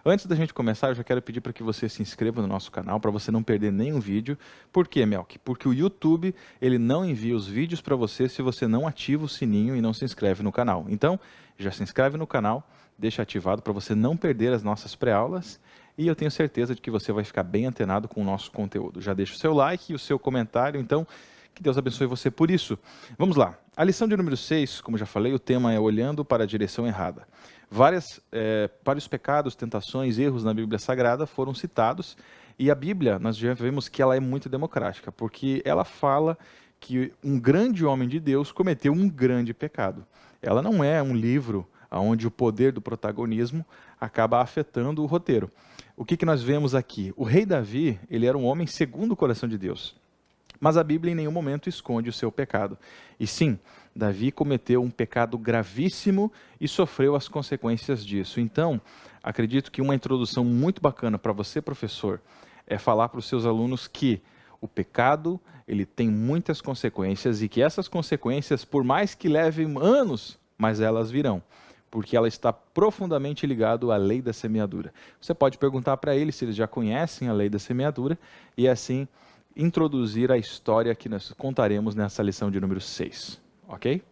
Antes da gente começar, eu já quero pedir para que você se inscreva no nosso canal, para você não perder nenhum vídeo. Por quê, Melk? Porque o YouTube, ele não envia os vídeos para você se você não ativa o sininho e não se inscreve no canal. Então, já se inscreve no canal, deixa ativado para você não perder as nossas pré-aulas. E eu tenho certeza de que você vai ficar bem antenado com o nosso conteúdo. Já deixa o seu like e o seu comentário, então que Deus abençoe você por isso. Vamos lá. A lição de número 6, como já falei, o tema é olhando para a direção errada. Vários pecados, tentações, erros na Bíblia Sagrada foram citados, e a Bíblia, nós já vemos que ela é muito democrática, porque ela fala que um grande homem de Deus cometeu um grande pecado. Ela não é um livro onde o poder do protagonismo acaba afetando o roteiro. O que nós vemos aqui? O rei Davi, ele era um homem segundo o coração de Deus. Mas a Bíblia em nenhum momento esconde o seu pecado. E sim, Davi cometeu um pecado gravíssimo e sofreu as consequências disso. Então, acredito que uma introdução muito bacana para você, professor, é falar para os seus alunos que o pecado, ele tem muitas consequências e que essas consequências, por mais que levem anos, mas elas virão, porque ela está profundamente ligada à lei da semeadura. Você pode perguntar para eles se eles já conhecem a lei da semeadura e assim introduzir a história que nós contaremos nessa lição de número 6, ok?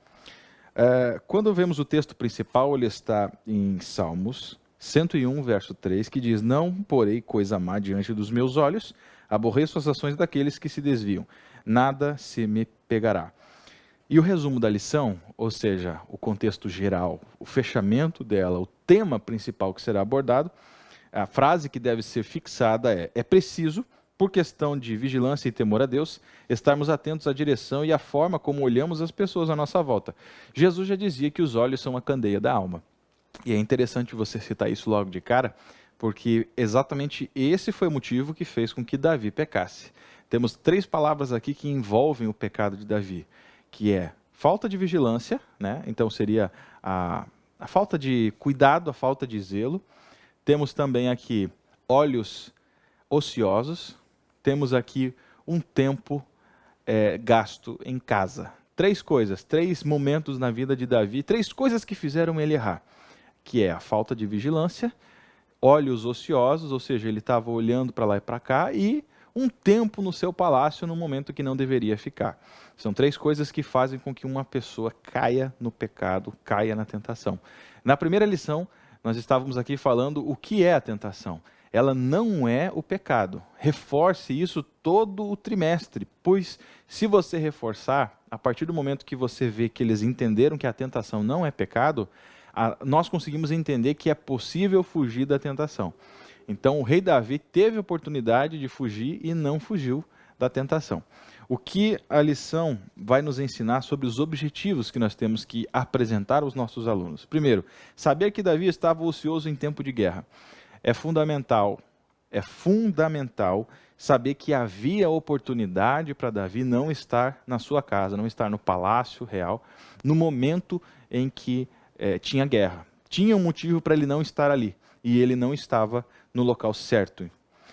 Quando vemos o texto principal, ele está em Salmos 101, verso 3, que diz: Não porei coisa má diante dos meus olhos, aborreço as ações daqueles que se desviam, nada se me pegará. E o resumo da lição, ou seja, o contexto geral, o fechamento dela, o tema principal que será abordado, a frase que deve ser fixada é preciso, por questão de vigilância e temor a Deus, estarmos atentos à direção e à forma como olhamos as pessoas à nossa volta. Jesus já dizia que os olhos são a candeia da alma. E é interessante você citar isso logo de cara, porque exatamente esse foi o motivo que fez com que Davi pecasse. Temos 3 palavras aqui que envolvem o pecado de Davi, que é falta de vigilância, né? Então seria a falta de cuidado, a falta de zelo. Temos também aqui olhos ociosos. Temos aqui um tempo gasto em casa. 3 coisas, 3 momentos na vida de Davi, 3 coisas que fizeram ele errar, que é a falta de vigilância, olhos ociosos, ou seja, ele estava olhando para lá e para cá, e um tempo no seu palácio no momento que não deveria ficar. São 3 coisas que fazem com que uma pessoa caia no pecado, caia na tentação. Na primeira lição, nós estávamos aqui falando o que é a tentação. Ela não é o pecado. Reforce isso todo o trimestre, pois se você reforçar, a partir do momento que você vê que eles entenderam que a tentação não é pecado, nós conseguimos entender que é possível fugir da tentação. Então, o rei Davi teve a oportunidade de fugir e não fugiu da tentação. O que a lição vai nos ensinar sobre os objetivos que nós temos que apresentar aos nossos alunos? Primeiro, saber que Davi estava ocioso em tempo de guerra. É fundamental saber que havia oportunidade para Davi não estar na sua casa, não estar no palácio real, no momento em que tinha guerra. Tinha um motivo para ele não estar ali, e ele não estava no local certo.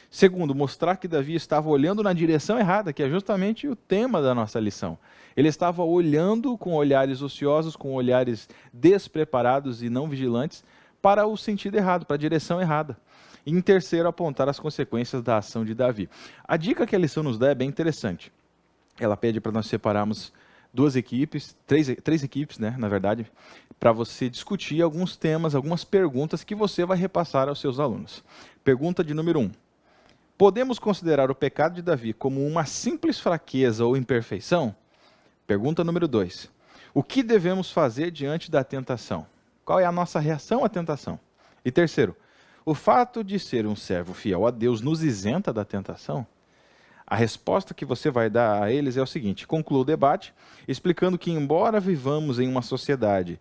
Segundo, mostrar que Davi estava olhando na direção errada, que é justamente o tema da nossa lição. Ele estava olhando com olhares ociosos, com olhares despreparados e não vigilantes, para o sentido errado, para a direção errada. E em terceiro, apontar as consequências da ação de Davi. A dica que a lição nos dá é bem interessante. Ela pede para nós separarmos 2 equipes, 3 equipes, né, na verdade, para você discutir alguns temas, algumas perguntas que você vai repassar aos seus alunos. Pergunta de número 1. Podemos considerar o pecado de Davi como uma simples fraqueza ou imperfeição? Pergunta número 2. O que devemos fazer diante da tentação? Qual é a nossa reação à tentação? E terceiro, o fato de ser um servo fiel a Deus nos isenta da tentação? A resposta que você vai dar a eles é o seguinte: conclua o debate explicando que, embora vivamos em uma sociedade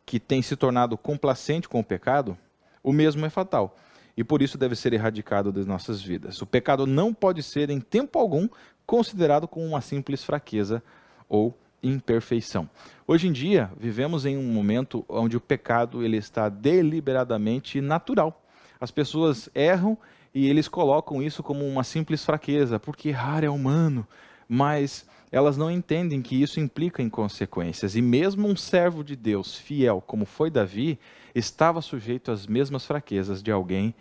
que tem se tornado complacente com o pecado, o mesmo é fatal e por isso deve ser erradicado das nossas vidas. O pecado não pode ser, em tempo algum, considerado como uma simples fraqueza ou imperfeição. Hoje em dia, vivemos em um momento onde o pecado ele está deliberadamente natural. As pessoas erram e eles colocam isso como uma simples fraqueza, porque errar é humano. mas elas não entendem que isso implica em consequências. E mesmo um servo de Deus fiel, como foi Davi, estava sujeito às mesmas fraquezas de alguém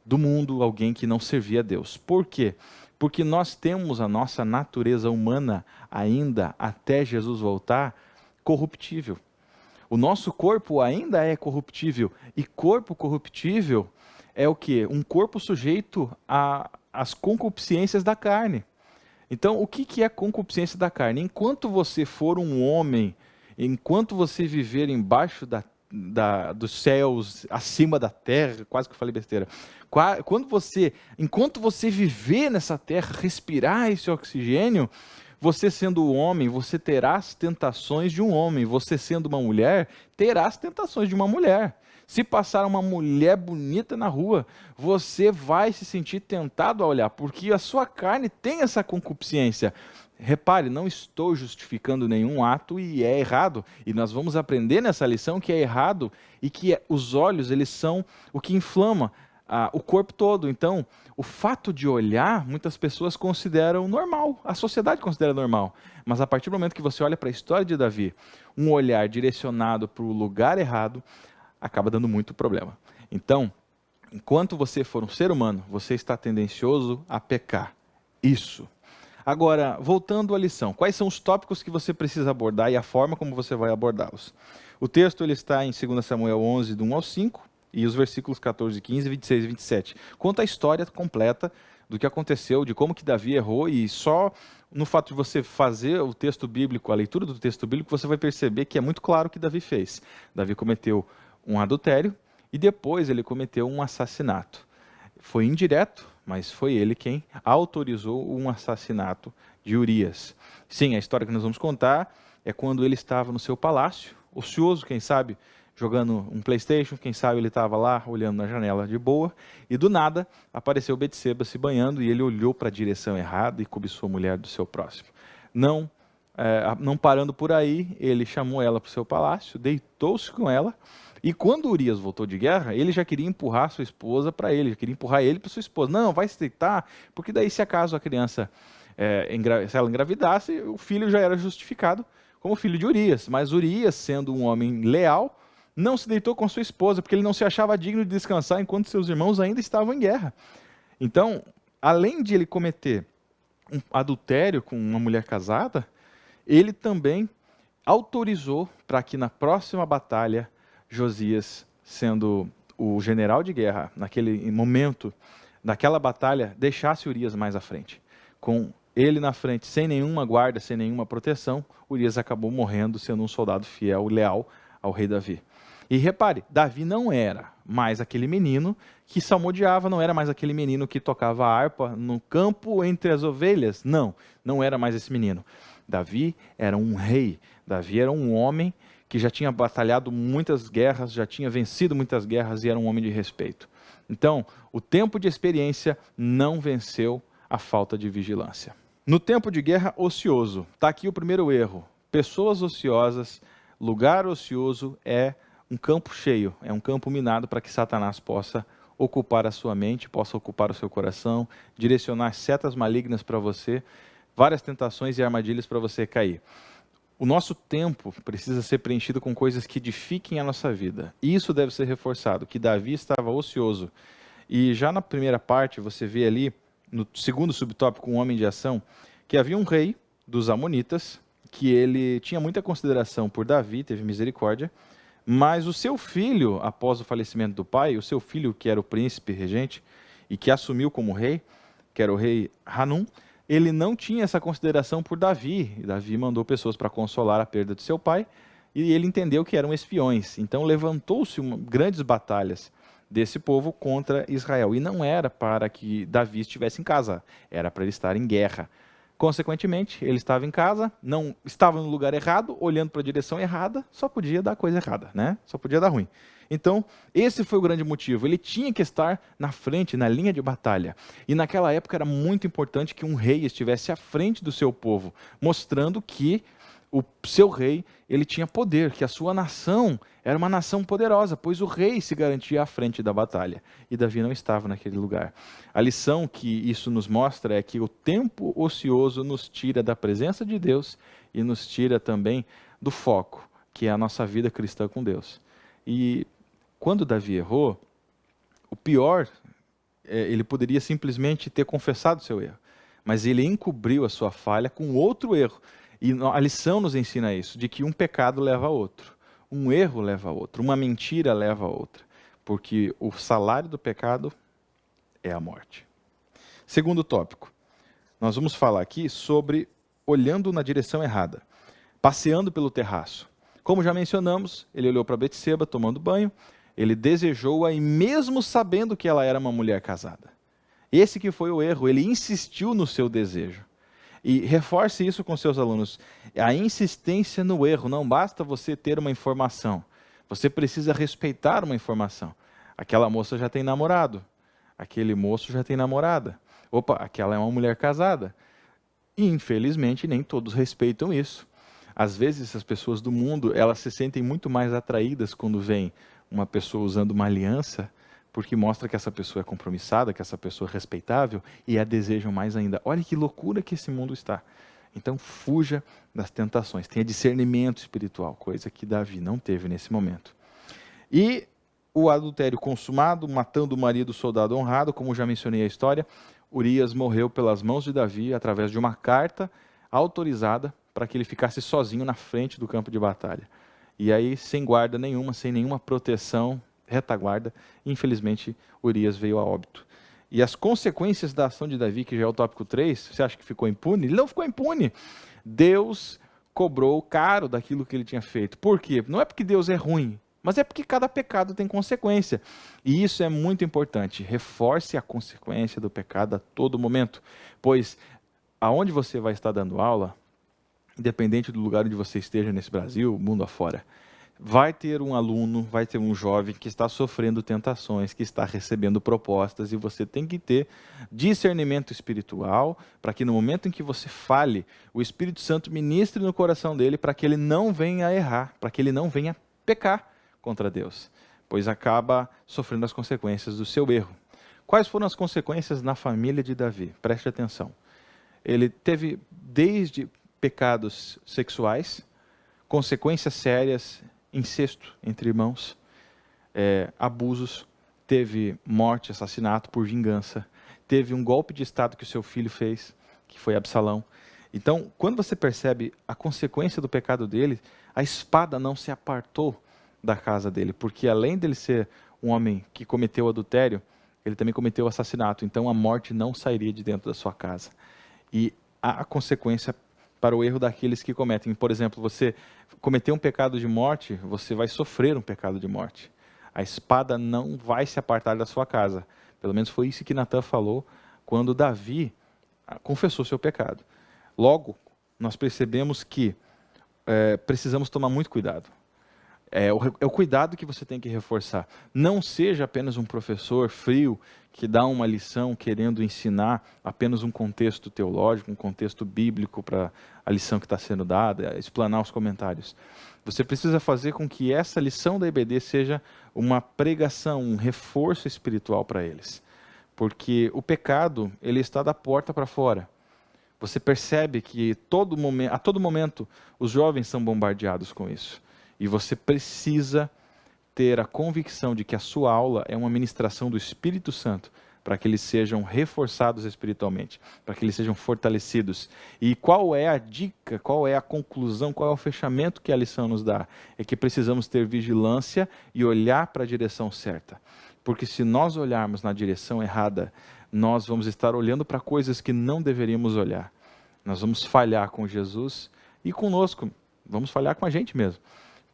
do mundo, alguém que não servia a Deus. Por quê? Porque nós temos a nossa natureza humana ainda, até Jesus voltar, corruptível. O nosso corpo ainda é corruptível. E corpo corruptível é o quê? Um corpo sujeito às concupiscências da carne. Então, o que é concupiscência da carne? Enquanto você for um homem, enquanto você viver embaixo dos céus, acima da terra, quase que eu falei besteira, enquanto você viver nessa terra, respirar esse oxigênio, você sendo homem, você terá as tentações de um homem, você sendo uma mulher, terá as tentações de uma mulher. Se passar uma mulher bonita na rua, você vai se sentir tentado a olhar, porque a sua carne tem essa concupiscência. Repare, não estou justificando nenhum ato e é errado. E nós vamos aprender nessa lição que é errado e que os olhos, eles são o que inflama o corpo todo. Então, o fato de olhar, muitas pessoas consideram normal, a sociedade considera normal. Mas a partir do momento que você olha para a história de Davi, um olhar direcionado para o lugar errado, acaba dando muito problema. Então, enquanto você for um ser humano, você está tendencioso a pecar. Isso. Agora, voltando à lição, quais são os tópicos que você precisa abordar e a forma como você vai abordá-los? O texto ele está em 2 Samuel 11, do 1 ao 5, e os versículos 14, 15, 26 e 27. Conta a história completa do que aconteceu, de como que Davi errou, e só no fato de você fazer o texto bíblico, a leitura do texto bíblico, você vai perceber que é muito claro o que Davi fez. Davi cometeu um adultério e depois ele cometeu um assassinato. Foi indireto, mas foi ele quem autorizou um assassinato de Urias. Sim, a história que nós vamos contar é quando ele estava no seu palácio, ocioso, quem sabe, jogando um PlayStation, quem sabe ele estava lá olhando na janela de boa, e do nada apareceu Betseba se banhando e ele olhou para a direção errada e cobiçou a mulher do seu próximo. Não parando por aí, ele chamou ela para o seu palácio, deitou-se com ela. E quando Urias voltou de guerra, ele já queria empurrar sua esposa para ele, já queria empurrar ele para sua esposa. Não, vai se deitar, porque daí se acaso a criança, se ela engravidasse, o filho já era justificado como filho de Urias. Mas Urias, sendo um homem leal, não se deitou com sua esposa, porque ele não se achava digno de descansar enquanto seus irmãos ainda estavam em guerra. Então, além de ele cometer um adultério com uma mulher casada, ele também autorizou para que na próxima batalha, Josias, sendo o general de guerra, naquele momento, naquela batalha, deixasse Urias mais à frente. Com ele na frente, sem nenhuma guarda, sem nenhuma proteção, Urias acabou morrendo, sendo um soldado fiel, leal ao rei Davi. E repare, Davi não era mais aquele menino que salmodiava, não era mais aquele menino que tocava harpa no campo entre as ovelhas. Não, não era mais esse menino. Davi era um rei, Davi era um homem que já tinha batalhado muitas guerras, já tinha vencido muitas guerras e era um homem de respeito. Então, o tempo de experiência não venceu a falta de vigilância. No tempo de guerra ocioso, está aqui o primeiro erro. Pessoas ociosas, lugar ocioso é um campo cheio, é um campo minado para que Satanás possa ocupar a sua mente, possa ocupar o seu coração, direcionar setas malignas para você, várias tentações e armadilhas para você cair. O nosso tempo precisa ser preenchido com coisas que edifiquem a nossa vida. E isso deve ser reforçado, que Davi estava ocioso. E já na primeira parte, você vê ali, no segundo subtópico, um homem de ação, que havia um rei dos Amonitas, que ele tinha muita consideração por Davi, teve misericórdia, mas o seu filho, após o falecimento do pai, o seu filho, que era o príncipe regente, e que assumiu como rei, que era o rei Hanum, ele não tinha essa consideração por Davi. Davi mandou pessoas para consolar a perda de seu pai, e ele entendeu que eram espiões. Então levantou-se grandes batalhas desse povo contra Israel. E não era para que Davi estivesse em casa, era para ele estar em guerra. Consequentemente, ele estava em casa, não estava no lugar errado, olhando para a direção errada, só podia dar coisa errada, né? Só podia dar ruim. Então, esse foi o grande motivo. Ele tinha que estar na frente, na linha de batalha. E naquela época era muito importante que um rei estivesse à frente do seu povo, mostrando que o seu rei, ele tinha poder, que a sua nação era uma nação poderosa, pois o rei se garantia à frente da batalha. E Davi não estava naquele lugar. A lição que isso nos mostra é que o tempo ocioso nos tira da presença de Deus e nos tira também do foco, que é a nossa vida cristã com Deus. E quando Davi errou, o pior, ele poderia simplesmente ter confessado seu erro, mas ele encobriu a sua falha com outro erro. E a lição nos ensina isso, de que um pecado leva a outro, um erro leva a outro, uma mentira leva a outra, porque o salário do pecado é a morte. Segundo tópico, nós vamos falar aqui sobre olhando na direção errada, passeando pelo terraço. Como já mencionamos, ele olhou para Betseba tomando banho, ele desejou-a e mesmo sabendo que ela era uma mulher casada. Esse que foi o erro, ele insistiu no seu desejo. E reforce isso com seus alunos. A insistência no erro, não basta você ter uma informação. Você precisa respeitar uma informação. Aquela moça já tem namorado. Aquele moço já tem namorada. Opa, aquela é uma mulher casada. E infelizmente nem todos respeitam isso. Às vezes as pessoas do mundo, elas se sentem muito mais atraídas quando vem uma pessoa usando uma aliança, porque mostra que essa pessoa é compromissada, que essa pessoa é respeitável, e a desejam mais ainda. Olha que loucura que esse mundo está. Então fuja das tentações, tenha discernimento espiritual, coisa que Davi não teve nesse momento. E o adultério consumado, matando o marido, soldado honrado, como já mencionei a história, Urias morreu pelas mãos de Davi através de uma carta autorizada para que ele ficasse sozinho na frente do campo de batalha. E aí, sem guarda nenhuma, sem nenhuma proteção, retaguarda, infelizmente, Urias veio a óbito. E as consequências da ação de Davi, que já é o tópico 3, você acha que ficou impune? Ele não ficou impune. Deus cobrou caro daquilo que ele tinha feito. Por quê? Não é porque Deus é ruim, mas é porque cada pecado tem consequência. E isso é muito importante. Reforce a consequência do pecado a todo momento, pois aonde você vai estar dando aula, independente do lugar onde você esteja nesse Brasil, mundo afora, vai ter um aluno, vai ter um jovem que está sofrendo tentações, que está recebendo propostas, e você tem que ter discernimento espiritual para que no momento em que você fale, o Espírito Santo ministre no coração dele para que ele não venha errar, para que ele não venha pecar contra Deus, pois acaba sofrendo as consequências do seu erro. Quais foram as consequências na família de Davi? Preste atenção. Ele teve desde pecados sexuais, consequências sérias, incesto entre irmãos, abusos, teve morte, assassinato por vingança, teve um golpe de estado que o seu filho fez, que foi Absalão. Então, quando você percebe a consequência do pecado dele, a espada não se apartou da casa dele, porque além dele ser um homem que cometeu adultério, ele também cometeu assassinato, então a morte não sairia de dentro da sua casa. E a consequência para o erro daqueles que cometem. Por exemplo, você cometeu um pecado de morte, você vai sofrer um pecado de morte. A espada não vai se apartar da sua casa. Pelo menos foi isso que Natan falou quando Davi confessou seu pecado. Logo, nós percebemos que precisamos tomar muito cuidado. É o cuidado que você tem que reforçar. Não seja apenas um professor frio que dá uma lição querendo ensinar apenas um contexto teológico, um contexto bíblico para a lição que está sendo dada, explanar os comentários. Você precisa fazer com que essa lição da IBD seja uma pregação, um reforço espiritual para eles. Porque o pecado, ele está da porta para fora. Você percebe que a todo momento os jovens são bombardeados com isso. E você precisa ter a convicção de que a sua aula é uma ministração do Espírito Santo para que eles sejam reforçados espiritualmente, para que eles sejam fortalecidos. E qual é a dica, qual é a conclusão, qual é o fechamento que a lição nos dá? É que precisamos ter vigilância e olhar para a direção certa. Porque se nós olharmos na direção errada, nós vamos estar olhando para coisas que não deveríamos olhar. Nós vamos falhar com Jesus e conosco, vamos falhar com a gente mesmo.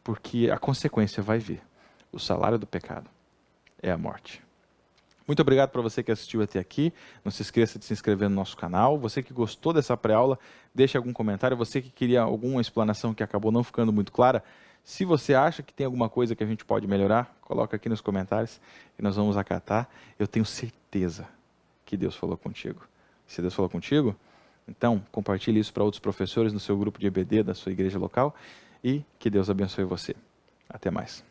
Porque a consequência vai vir. O salário do pecado é a morte. Muito obrigado para você que assistiu até aqui. Não se esqueça de se inscrever no nosso canal. Você que gostou dessa pré-aula, deixe algum comentário. Você que queria alguma explanação que acabou não ficando muito clara, se você acha que tem alguma coisa que a gente pode melhorar, coloca aqui nos comentários e nós vamos acatar. Eu tenho certeza que Deus falou contigo. Se Deus falou contigo, Então, compartilhe isso para outros professores no seu grupo de EBD da sua igreja local e que Deus abençoe você. Até mais.